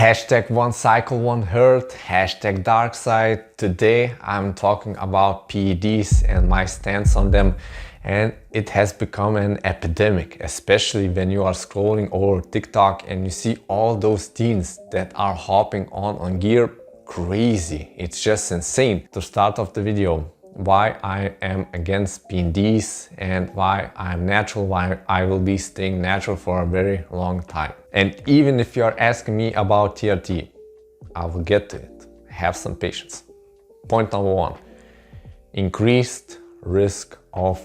Hashtag one cycle, one hurt, hashtag dark side. Today I'm talking about PEDs and my stance on them, and it has become an epidemic, especially when you are scrolling over TikTok and you see all those teens that are hopping on gear. Crazy, it's just insane. To start off the video, why I am against PEDs and why I'm natural, why I will be staying natural for a very long time. And even if you are asking me about TRT, I will get to it. Have some patience. Point number one, increased risk of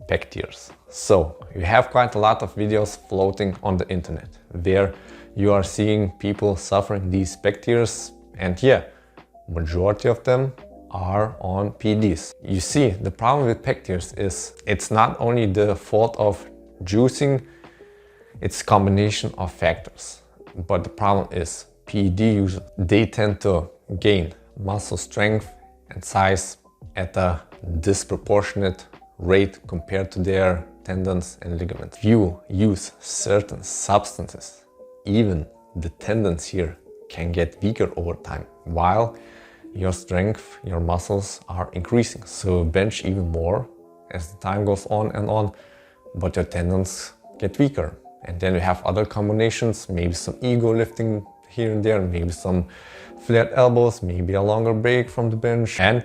Pec Tears. So you have quite a lot of videos floating on the internet where you are seeing people suffering these Pec Tears, and yeah, majority of them are on PEDs. You see, the problem with Pec Tears is it's not only the fault of juicing, it's a combination of factors. But the problem is PED users, they tend to gain muscle strength and size at a disproportionate rate compared to their tendons and ligaments. If you use certain substances, even the tendons here can get weaker over time, while your strength, your muscles are increasing. So bench even more as the time goes on and on, but your tendons get weaker. And then you have other combinations, maybe some ego lifting here and there, maybe some flared elbows, maybe a longer break from the bench. And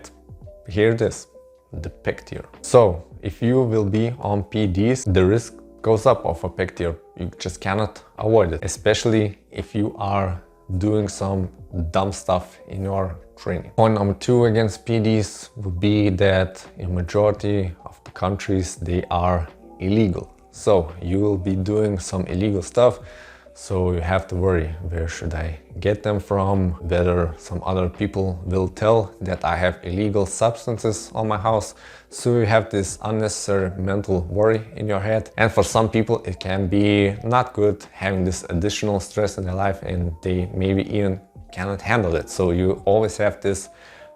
here it is, the Pec Tear. So if you will be on PEDs, the risk goes up of a Pec Tear. You just cannot avoid it, especially if you are doing some dumb stuff in your training. Point number two against PEDs would be that in majority of the countries they are illegal. So you will be doing some illegal stuff, so you have to worry, where should I get them from, whether some other people will tell that I have illegal substances on my house. So you have this unnecessary mental worry in your head, and for some people it can be not good having this additional stress in their life, and they maybe even cannot handle it. So you always have this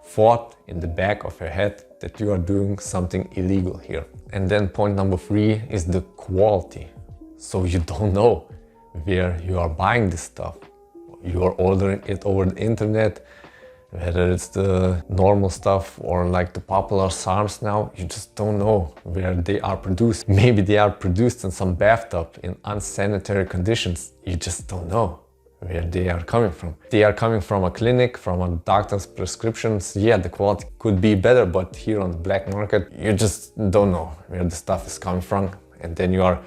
thought in the back of your head that you are doing something illegal here. And then point number three is the quality. So you don't know where you are buying this stuff. You are ordering it over the internet, whether it's the normal stuff or like the popular SARMs now, you just don't know where they are produced. Maybe they are produced in some bathtub in unsanitary conditions. You just don't know where they are coming from. They are coming from a clinic, from a doctor's prescriptions. Yeah, the quality could be better, but here on the black market, you just don't know where the stuff is coming from. And then you are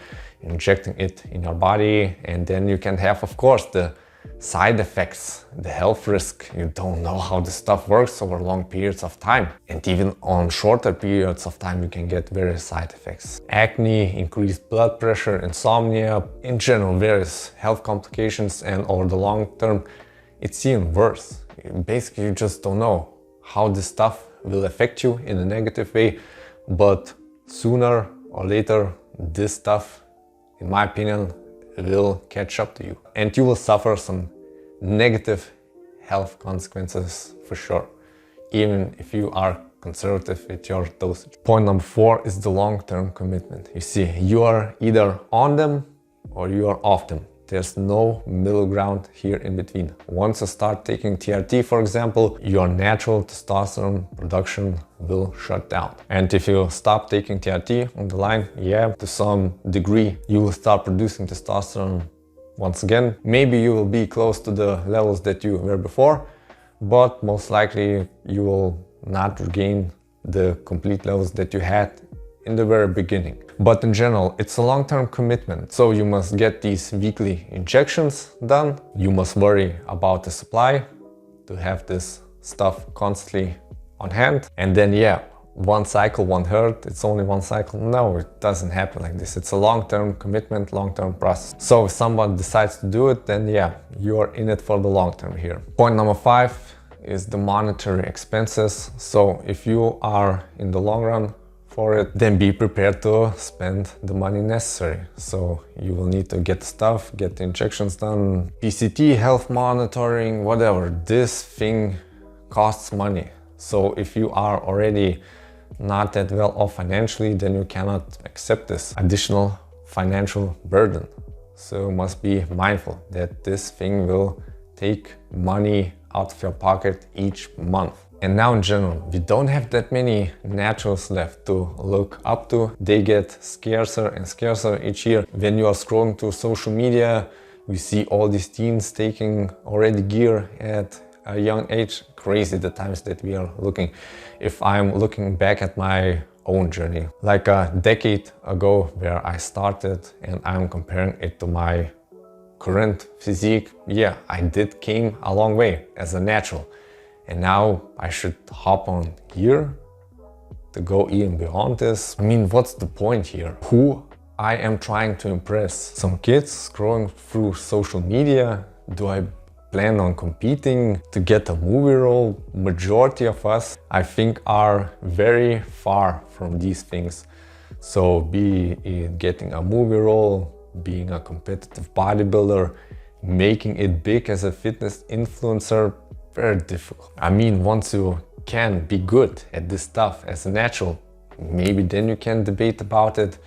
injecting it in your body, and then you can have, of course, the side effects, the health risk. You don't know how the stuff works over long periods of time. And even on shorter periods of time, you can get various side effects. Acne, increased blood pressure, insomnia, in general, various health complications, and over the long term, it's even worse. Basically, you just don't know how this stuff will affect you in a negative way, but sooner or later, this stuff, in my opinion, will catch up to you, and you will suffer some negative health consequences for sure, even if you are conservative with your dosage. Point number four is the long-term commitment. You see, you are either on them or you are off them. There's no middle ground here in between. Once you start taking TRT, for example, your natural testosterone production will shut down. And if you stop taking TRT on the line, yeah, to some degree, you will start producing testosterone once again. Maybe you will be close to the levels that you were before, but most likely you will not regain the complete levels that you had in the very beginning. But in general, it's a long-term commitment. So you must get these weekly injections done. You must worry about the supply to have this stuff constantly on hand. And then, yeah, one cycle, one hurt, it's only one cycle. No, it doesn't happen like this. It's a long-term commitment, long-term process. So if someone decides to do it, then yeah, you are in it for the long term here. Point number five is the monetary expenses. So if you are in the long run for it, then be prepared to spend the money necessary. So you will need to get stuff, get the injections done, PCT, health monitoring, whatever. This thing costs money. So if you are already not that well off financially, then you cannot accept this additional financial burden. So you must be mindful that this thing will take money out of your pocket each month. And now in general, we don't have that many naturals left to look up to. They get scarcer and scarcer each year. When you are scrolling through social media, we see all these teens taking already gear at a young age. Crazy the times that we are looking. If I'm looking back at my own journey, like a decade ago where I started, and I'm comparing it to my current physique, yeah, I did came a long way as a natural. And now I should hop on here to go even beyond this. I mean, what's the point here? Who I am trying to impress? Some kids scrolling through social media? Do I plan on competing to get a movie role? Majority of us, I think, are very far from these things. So be it getting a movie role, being a competitive bodybuilder, making it big as a fitness influencer, very difficult. I mean, once you can be good at this stuff as a natural, maybe then you can debate about it.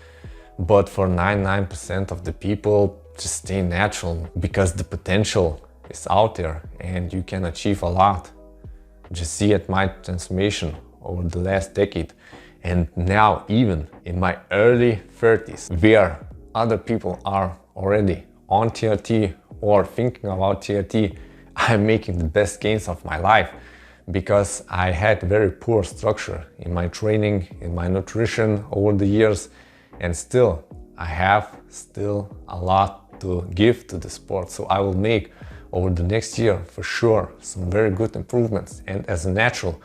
But for 99% of the people, just stay natural, because the potential is out there and you can achieve a lot. Just see at my transformation over the last decade. And now, even in my early 30s, where other people are already on TRT or thinking about TRT, I'm making the best gains of my life, because I had very poor structure in my training, in my nutrition over the years, and still I have a lot to give to the sport. So I will make over the next year for sure some very good improvements. And as a natural,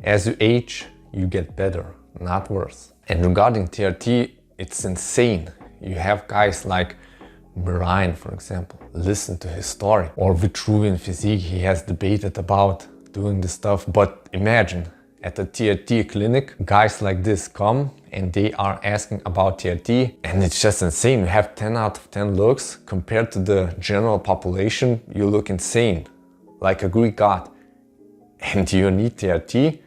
as you age, you get better, not worse. And regarding TRT, it's insane. You have guys like Brian, for example, listen to his story. Or Vitruvian Physique, he has debated about doing this stuff. But imagine, at a TRT clinic, guys like this come and they are asking about TRT, and it's just insane. You have 10 out of 10 looks. Compared to the general population, you look insane, like a Greek god. And you need TRT?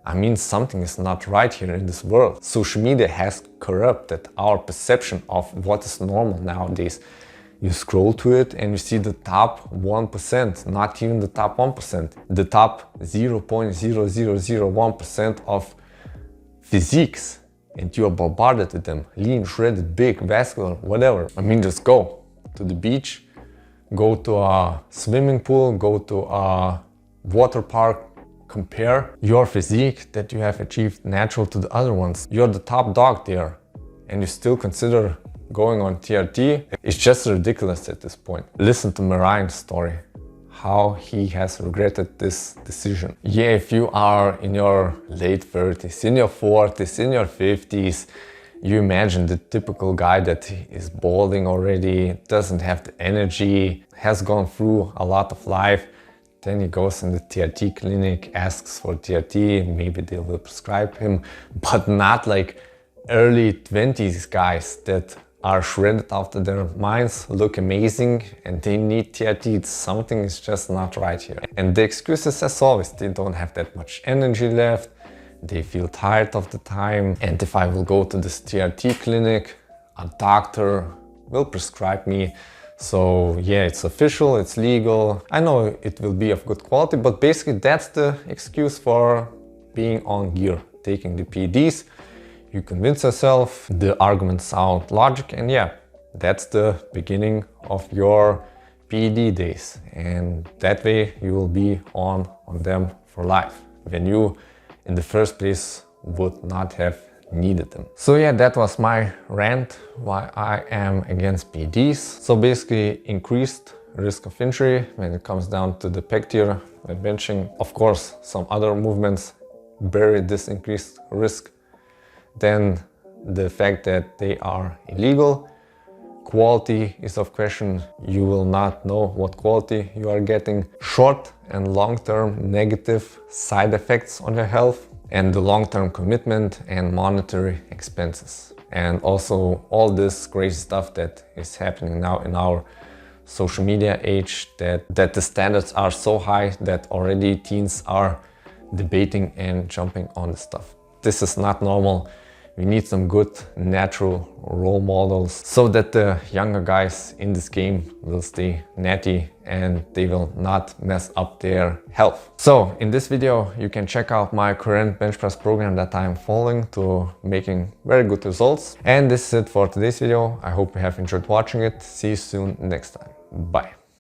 I mean, something is not right here in this world. Social media has corrupted our perception of what is normal nowadays. You scroll to it and you see the top 1%, not even the top 1%, the top 0.0001% of physiques, and you are bombarded with them, lean, shredded, big, vascular, whatever. I mean, just go to the beach, go to a swimming pool, go to a water park, compare your physique that you have achieved natural to the other ones. You're the top dog there and you still consider going on TRT. It's just ridiculous at this point. Listen to Marian's story, how he has regretted this decision. Yeah, if you are in your late 30s, in your 40s, in your 50s, you imagine the typical guy that is balding already, doesn't have the energy, has gone through a lot of life. Then he goes in the TRT clinic, asks for TRT, maybe they will prescribe him, but not like early 20s guys that are shredded after their minds, look amazing, and they need TRT. Something is just not right here. And the excuses, as always, they don't have that much energy left, they feel tired of the time, and if I will go to this TRT clinic, a doctor will prescribe me. So yeah, it's official, it's legal. I know it will be of good quality, but basically that's the excuse for being on gear, taking the PEDs. You convince yourself, the arguments sound logic, and yeah, that's the beginning of your PED days. And that way you will be on them for life, when you in the first place would not have needed them. So yeah, that was my rant why I am against PEDs. So basically, increased risk of injury when it comes down to the pec tier when benching. Of course, some other movements bury this increased risk. Then the fact that they are illegal. Quality is of question. You will not know what quality you are getting. Short and long-term negative side effects on your health, and the long-term commitment and monetary expenses. And also all this crazy stuff that is happening now in our social media age, that the standards are so high that already teens are debating and jumping on the stuff. This is not normal. We need some good natural role models so that the younger guys in this game will stay natty and they will not mess up their health. So in this video you can check out my current bench press program that I'm following to making very good results. And this is it for today's video. I hope you have enjoyed watching it. See you soon next time. Bye.